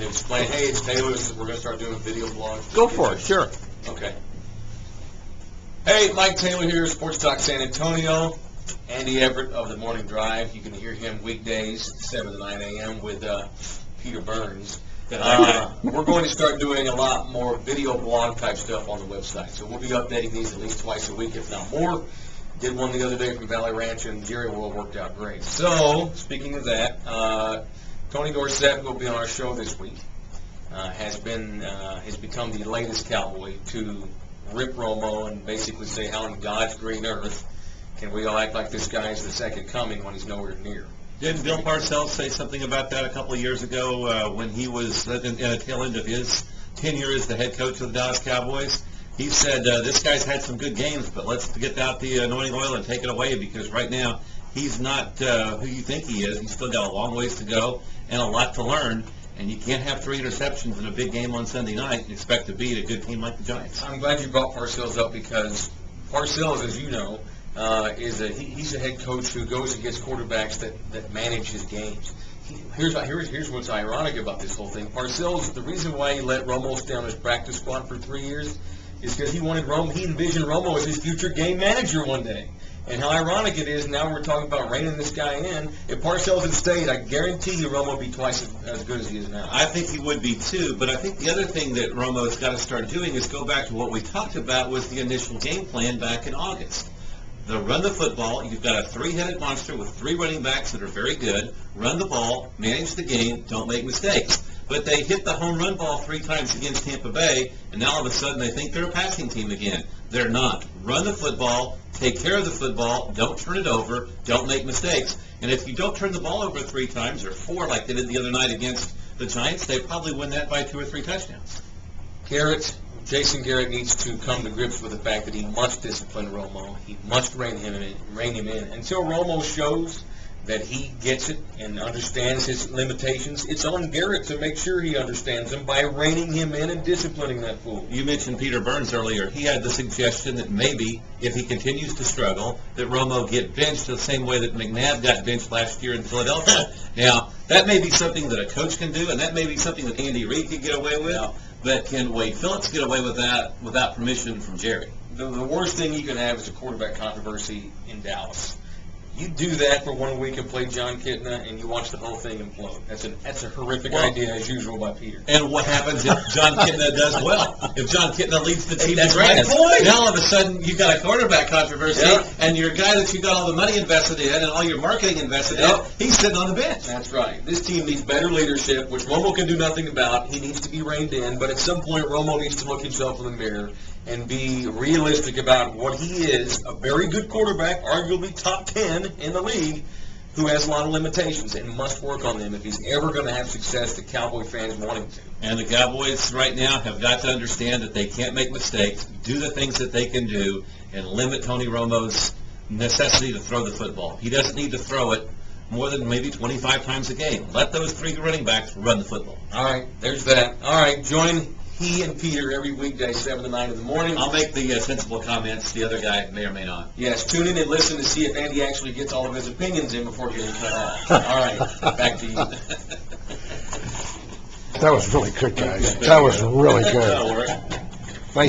to explain, hey, it's Taylor, we're going to start doing video blogs? Go for it, sure. Okay. Hey, Mike Taylor here, Sports Talk San Antonio. Andy Everett of the Morning Drive. You can hear him weekdays, 7 to 9 a.m. with Peter Burns. We're going to start doing a lot more video blog type stuff on the website. So we'll be updating these at least twice a week, if not more. Did one the other day from Valley Ranch, and Jerry World worked out great. So, speaking of that, Tony Dorsett will be on our show this week. Has become the latest cowboy to rip Romo and basically say how in God's green earth can we all act like this guy is the second coming when he's nowhere near. Didn't Bill Parcells say something about that a couple of years ago when he was in the tail end of his tenure as the head coach of the Dallas Cowboys? He said, this guy's had some good games, but let's get out the anointing oil and take it away, because right now he's not who you think he is. He's still got a long ways to go and a lot to learn, and you can't have 3 interceptions in a big game on Sunday night and expect to beat a good team like the Giants. I'm glad you brought Parcells up, because Parcells, as you know, he's a head coach who goes against quarterbacks that manage his games. Here's what's ironic about this whole thing. Parcells, the reason why he let Romo stay on his practice squad for 3 years is because he envisioned Romo as his future game manager one day. And how ironic it is, now we're talking about reining this guy in. If Parcells had stayed, I guarantee you Romo would be twice as good as he is now. I think he would be too, but I think the other thing that Romo's got to start doing is go back to what we talked about was the initial game plan back in August. Run the football. You've got a 3-headed monster with 3 running backs that are very good. Run the ball, manage the game, don't make mistakes. But they hit the home run ball 3 times against Tampa Bay, and now all of a sudden they think they're a passing team again. They're not. Run the football, take care of the football, don't turn it over, don't make mistakes. And if you don't turn the ball over 3 times or 4 like they did the other night against the Giants, they probably win that by 2 or 3 touchdowns. Jason Garrett needs to come to grips with the fact that he must discipline Romo. He must rein him in. Until Romo shows that he gets it and understands his limitations, it's on Garrett to make sure he understands them by reining him in and disciplining that fool. You mentioned Peter Burns earlier. He had the suggestion that maybe, if he continues to struggle, that Romo get benched the same way that McNabb got benched last year in Philadelphia. Now, that may be something that a coach can do, and that may be something that Andy Reid could get away with. Yeah. But can Wade Phillips get away with that without permission from Jerry? The worst thing you can have is a quarterback controversy in Dallas. You do that for 1 week and play John Kitna, and you watch the whole thing implode. That's a horrific idea, as usual, by Peter. And what happens if John Kitna does well? If John Kitna leads the team, that's right. Now all of a sudden you got a quarterback controversy, and your guy that you got all the money invested in and all your marketing invested in, he's sitting on the bench. That's right. This team needs better leadership, which Romo can do nothing about. He needs to be reined in, but at some point Romo needs to look himself in the mirror and be realistic about what he is, a very good quarterback, arguably top 10 in the league, who has a lot of limitations and must work on them if he's ever going to have success that Cowboy fans want him to. And the Cowboys right now have got to understand that they can't make mistakes, do the things that they can do, and limit Tony Romo's necessity to throw the football. He doesn't need to throw it more than maybe 25 times a game. Let those 3 running backs run the football. All right, there's that. All right, join he and Peter every weekday, 7 to 9 in the morning. I'll make the sensible comments. The other guy may or may not. Yes, tune in and listen to see if Andy actually gets all of his opinions in before getting cut off. All right, back to you. That was really good, guys. That was really good. That'll work.